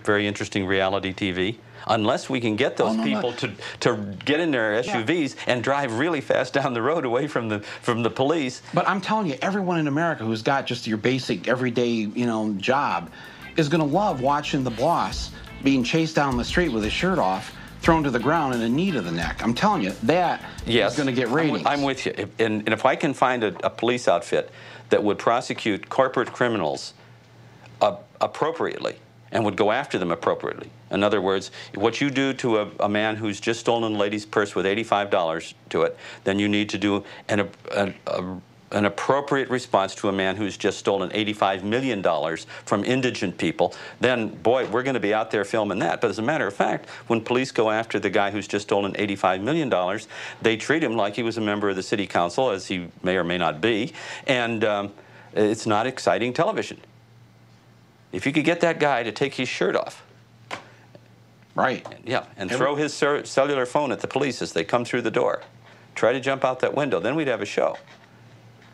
very interesting reality TV. Unless we can get those people to get in their SUVs and drive really fast down the road away from the police. But I'm telling you, everyone in America who's got just your basic everyday, job is going to love watching the boss being chased down the street with his shirt off, thrown to the ground and a knee to the neck. I'm telling you, that is going to get ratings. I'm with you. And if I can find a police outfit that would prosecute corporate criminals appropriately and would go after them appropriately. In other words, what you do to a man who's just stolen a lady's purse with $85 to it, then you need to do an appropriate response to a man who's just stolen $85 million from indigent people. Then, boy, we're going to be out there filming that. But as a matter of fact, when police go after the guy who's just stolen $85 million, they treat him like he was a member of the city council, as he may or may not be, and it's not exciting television. If you could get that guy to take his shirt off. Right. Yeah, and throw his cellular phone at the police as they come through the door. Try to jump out that window, then we'd have a show.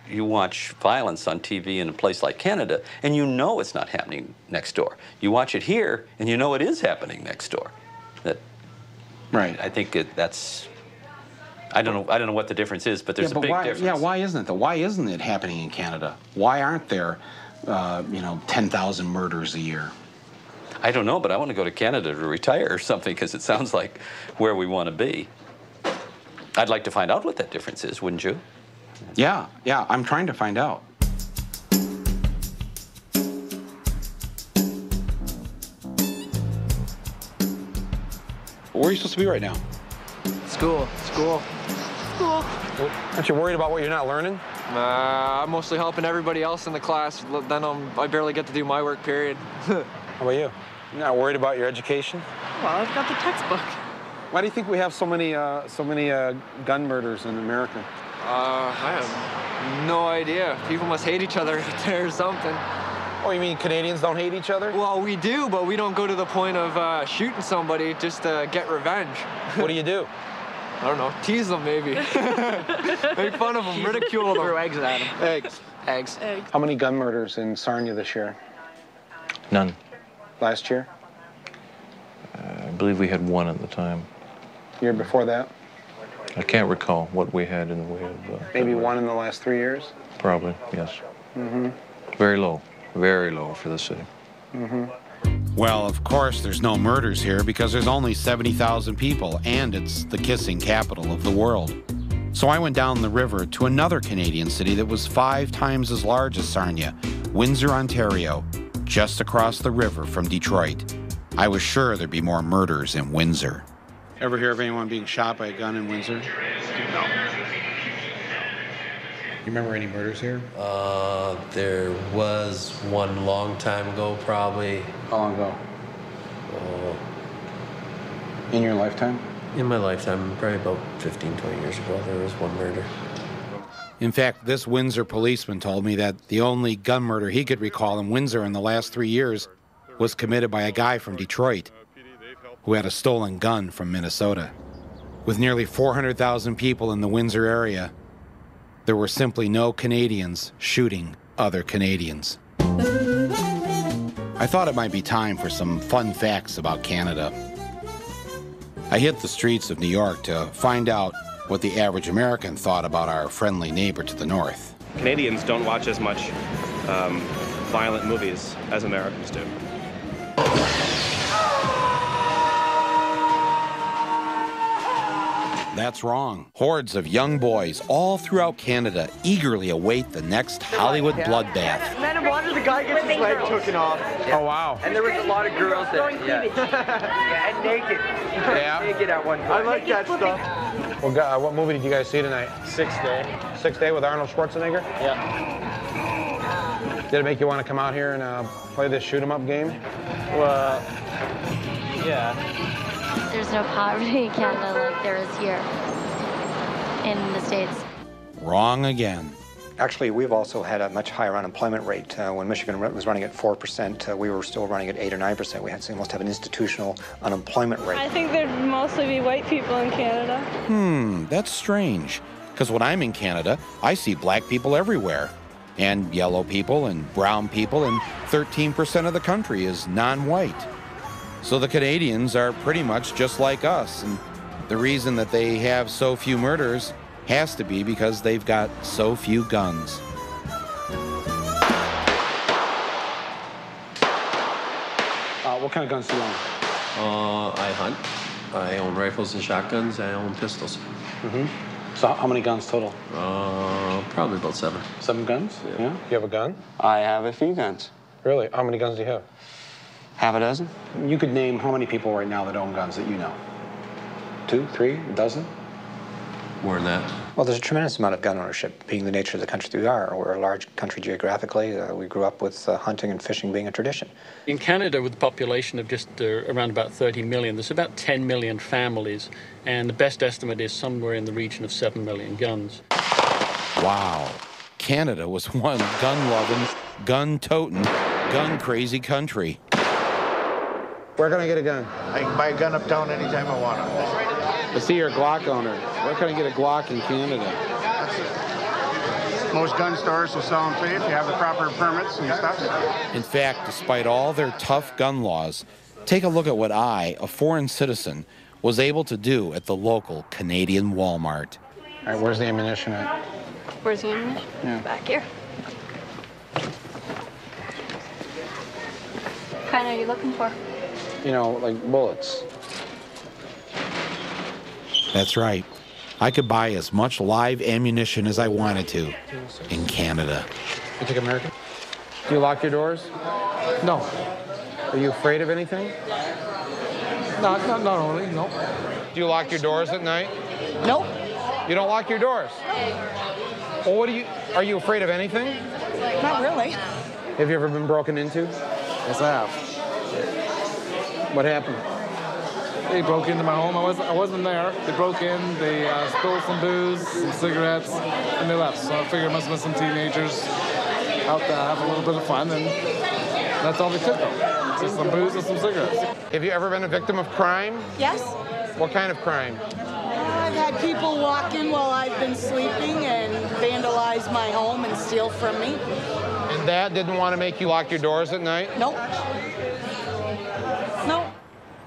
You watch violence on TV in a place like Canada, and you know it's not happening next door. You watch it here, and you know it is happening next door. Right. I think that's... I don't know what the difference is, but there's a big difference. Yeah, why isn't it though? Why isn't it happening in Canada? Why aren't there 10,000 murders a year? I don't know, but I want to go to Canada to retire or something, because it sounds like where we want to be. I'd like to find out what that difference is, wouldn't you? Yeah, I'm trying to find out. Where are you supposed to be right now? School. Aren't you worried about what you're not learning? I'm mostly helping everybody else in the class. Then I barely get to do my work, period. How about you? You're not worried about your education? Well, I've got the textbook. Why do you think we have so many gun murders in America? I have no idea. People must hate each other or something. Oh, you mean Canadians don't hate each other? Well, we do, but we don't go to the point of shooting somebody just to get revenge. What do you do? I don't know, tease them maybe. Make fun of them, ridicule them. Throw eggs at them. Eggs. How many gun murders in Sarnia this year? None. Last year? I believe we had one at the time. Year before that? I can't recall what we had in the way of... Maybe one in the last 3 years? Probably, yes. Mm-hmm. Very low for the city. Mm-hmm. Well, of course, there's no murders here because there's only 70,000 people, and it's the kissing capital of the world. So I went down the river to another Canadian city that was 5 times as large as Sarnia, Windsor, Ontario, just across the river from Detroit. I was sure there'd be more murders in Windsor. Ever hear of anyone being shot by a gun in Windsor? No. You remember any murders here? There was one long time ago, probably. How long ago? In your lifetime? In my lifetime, probably about 15, 20 years ago, there was one murder. In fact, this Windsor policeman told me that the only gun murder he could recall in Windsor in the last 3 years was committed by a guy from Detroit who had a stolen gun from Minnesota. With nearly 400,000 people in the Windsor area, there were simply no Canadians shooting other Canadians. I thought it might be time for some fun facts about Canada. I hit the streets of New York to find out what the average American thought about our friendly neighbor to the north. Canadians don't watch as much violent movies as Americans do. That's wrong. Hordes of young boys all throughout Canada eagerly await the next Hollywood bloodbath. Man, I wonder the guy gets his leg taken off. Oh, wow. And there was a lot of girls there. Yeah, and naked. Yeah. Naked at one point. I like that stuff. Well, what movie did you guys see tonight? Sixth Day. Sixth Day with Arnold Schwarzenegger? Yeah. Did it make you want to come out here and play this shoot-'em-up game? Well, yeah. There's no poverty in Canada like there is here in the States. Wrong again. Actually, we've also had a much higher unemployment rate. When Michigan was running at 4%, we were still running at 8 or 9%. We had to almost have an institutional unemployment rate. I think there'd mostly be white people in Canada. That's strange. Because when I'm in Canada, I see black people everywhere. And yellow people and brown people, and 13% of the country is non-white. So the Canadians are pretty much just like us, and the reason that they have so few murders has to be because they've got so few guns. What kind of guns do you own? I hunt. I own rifles and shotguns. I own pistols. Mm-hmm. So how many guns total? Probably about 7. 7 guns? Yeah. You have a gun? I have a few guns. Really? How many guns do you have? Half a dozen. You could name how many people right now that own guns that you know? 2, 3, a dozen? More than that. Well, there's a tremendous amount of gun ownership, being the nature of the country that we are. We're a large country geographically. We grew up with hunting and fishing being a tradition. In Canada, with a population of just around about 30 million, there's about 10 million families, and the best estimate is somewhere in the region of 7 million guns. Wow. Canada was one gun-loving, gun-toting, gun-crazy country. Where can I get a gun? I can buy a gun uptown anytime I want to. I see you're a Glock owner. Where can I get a Glock in Canada? Most gun stores will sell them to you if you have the proper permits and stuff. In fact, despite all their tough gun laws, take a look at what I, a foreign citizen, was able to do at the local Canadian Walmart. All right, where's the ammunition at? Where's the ammunition? Yeah. Back here. What kind are you looking for? You know, like bullets. That's right. I could buy as much live ammunition as I wanted to in Canada. You take American? Do you lock your doors? No. Are you afraid of anything? Not only, no. Do you lock your doors at night? Nope. You don't lock your doors? Well, are you afraid of anything? Not really. Have you ever been broken into? Yes, I have. What happened? They broke into my home. I wasn't there. They broke in, they stole some booze, some cigarettes, and they left. So I figured it must have been some teenagers out to have a little bit of fun, and that's all they took though. Just some booze and some cigarettes. Have you ever been a victim of crime? Yes. What kind of crime? I've had people walk in while I've been sleeping and vandalize my home and steal from me. And that didn't want to make you lock your doors at night? Nope. Nope.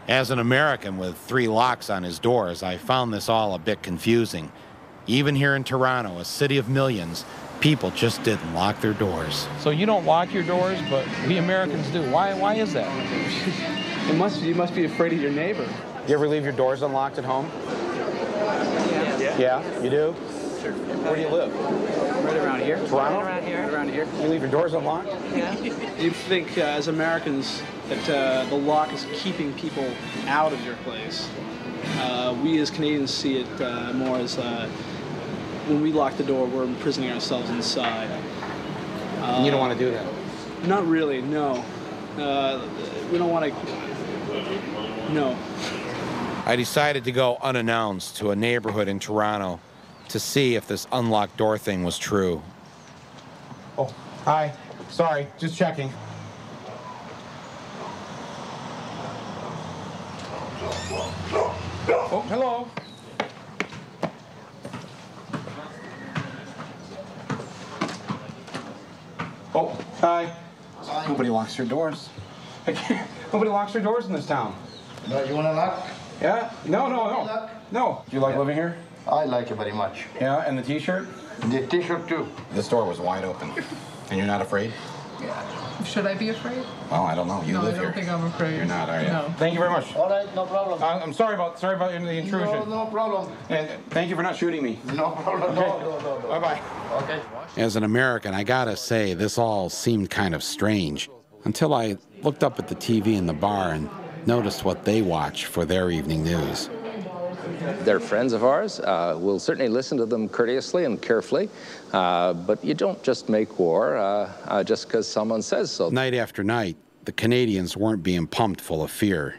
As an American with 3 locks on his doors, I found this all a bit confusing. Even here in Toronto, a city of millions, people just didn't lock their doors. So you don't lock your doors, but we Americans do. Why is that? You must be afraid of your neighbor. You ever leave your doors unlocked at home? Yeah, you do? Sure. Where do you live? Right around here. Toronto? Right around here. You leave your doors unlocked? Yeah. You think, as Americans, that the lock is keeping people out of your place. We as Canadians see it more as when we lock the door, we're imprisoning ourselves inside. And you don't want to do that? Not really, no. We don't want to, no. I decided to go unannounced to a neighborhood in Toronto to see if this unlocked door thing was true. Oh, hi. Sorry, just checking. Oh, hello. Oh, hi. Nobody locks their doors. Nobody locks their doors in this town. No, you want to lock? Yeah? No. No. Do you like living here? I like it very much. Yeah, and the T-shirt? The T-shirt too. This door was wide open. And you're not afraid? Yeah. Should I be afraid? Well, I don't know. You live here. No, I don't think I'm afraid. You're not, are you? No. Thank you very much. All right, no problem. I'm sorry about the intrusion. No problem. And thank you for not shooting me. No problem. Okay. No. Bye-bye. Okay. As an American, I gotta say, this all seemed kind of strange until I looked up at the TV in the bar and noticed what they watch for their evening news. They're friends of ours. We'll certainly listen to them courteously and carefully, but you don't just make war just because someone says so. Night after night, the Canadians weren't being pumped full of fear.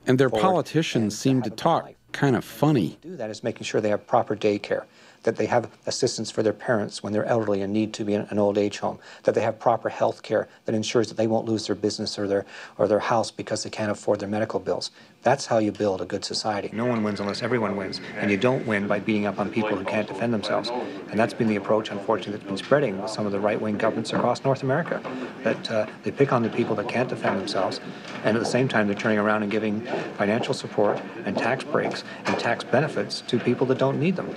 And their politicians seemed to talk kind of funny. Do that is making sure they have proper daycare. that they have assistance for their parents when they're elderly and need to be in an old age home, that they have proper health care that ensures that they won't lose their business or their house because they can't afford their medical bills. That's how you build a good society. No one wins unless everyone wins, and you don't win by beating up on people who can't defend themselves. And that's been the approach, unfortunately, that's been spreading with some of the right-wing governments across North America, that they pick on the people that can't defend themselves, and at the same time they're turning around and giving financial support and tax breaks and tax benefits to people that don't need them.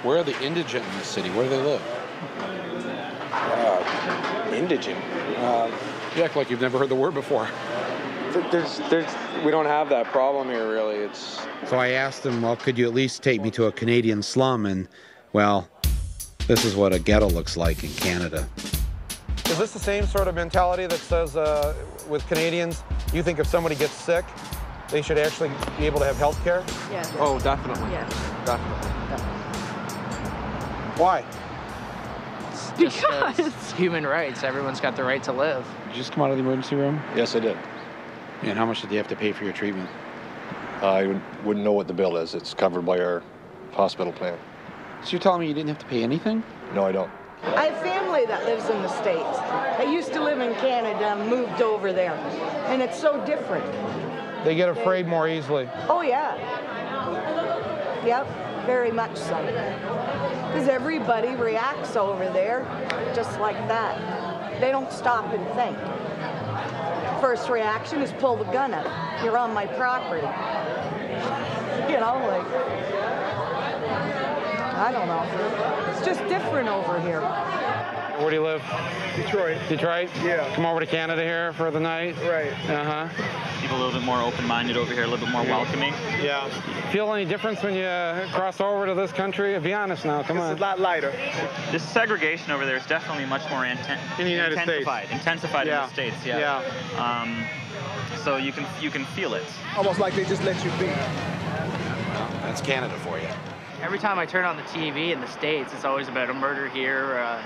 Where are the indigent in the city? Where do they live? Indigent? You act like you've never heard the word before. We don't have that problem here, really. So I asked him, well, could you at least take me to a Canadian slum? And, well, this is what a ghetto looks like in Canada. Is this the same sort of mentality that says with Canadians, you think if somebody gets sick, they should actually be able to have health care? Yeah. Oh, definitely. Yeah. Definitely. Why? Because it's human rights. Everyone's got the right to live. Did you just come out of the emergency room? Yes, I did. And how much did you have to pay for your treatment? I wouldn't know what the bill is. It's covered by our hospital plan. So you're telling me you didn't have to pay anything? No, I don't. I have family that lives in the States. They used to live in Canada and moved over there. And it's so different. They get afraid more easily. Oh, yeah. Yep, very much so. Because everybody reacts over there just like that. They don't stop and think. First reaction is pull the gun out. You're on my property. You know, like, I don't know. It's just different over here. Where do you live? Detroit. Detroit? Yeah. Come over to Canada here for the night? Right. Uh-huh. People a little bit more open-minded over here, a little bit more welcoming. Yeah. Feel any difference when you cross over to this country? Be honest now, come on. It's a lot lighter. This segregation over there is definitely much more in the United intensified. States. Intensified Yeah. in the States, yeah. So you can feel it. Almost like they just let you be. Well, that's Canada for you. Every time I turn on the TV in the States, it's always about a murder here, or a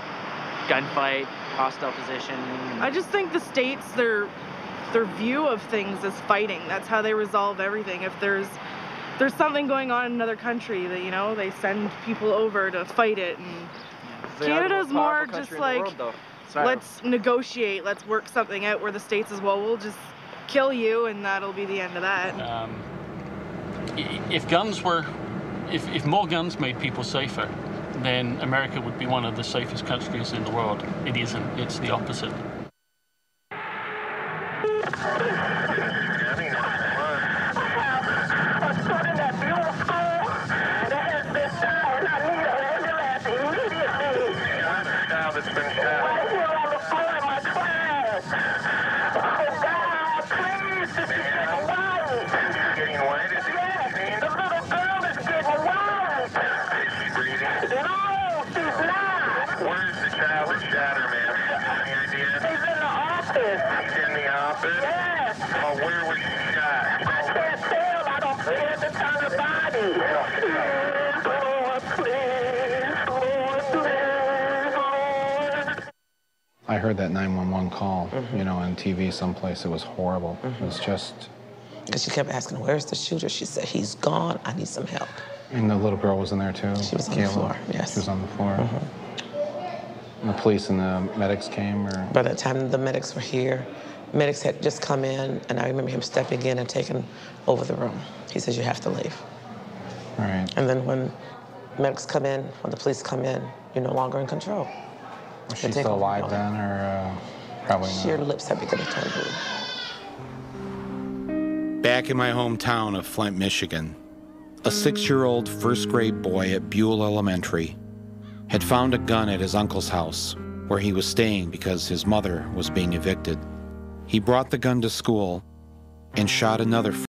gunfight, hostile position. I just think the States, their view of things is fighting. That's how they resolve everything. If there's something going on in another country, that, you know, they send people over to fight it. And Canada's more just like, let's negotiate, let's work something out, where the States is, well, we'll just kill you and that'll be the end of that. If more guns made people safer, then America would be one of the safest countries in the world. It isn't. It's the opposite. I heard that 911 call, you know, on TV someplace. It was horrible. It was just... Because she kept asking, where's the shooter? She said, he's gone. I need some help. And the little girl was in there, too? She was on the floor, yes. She was on the floor. And the police and the medics came, or...? By the time the medics were here, medics had just come in, and I remember him stepping in and taking over the room. He says, you have to leave. All right. And then when medics come in, when the police come in, you're no longer in control. Was she still alive then, or probably not? Her lips had begun to turn blue. Back in my hometown of Flint, Michigan, a 6-year-old first-grade boy at Buell Elementary had found a gun at his uncle's house, where he was staying because his mother was being evicted. He brought the gun to school and shot another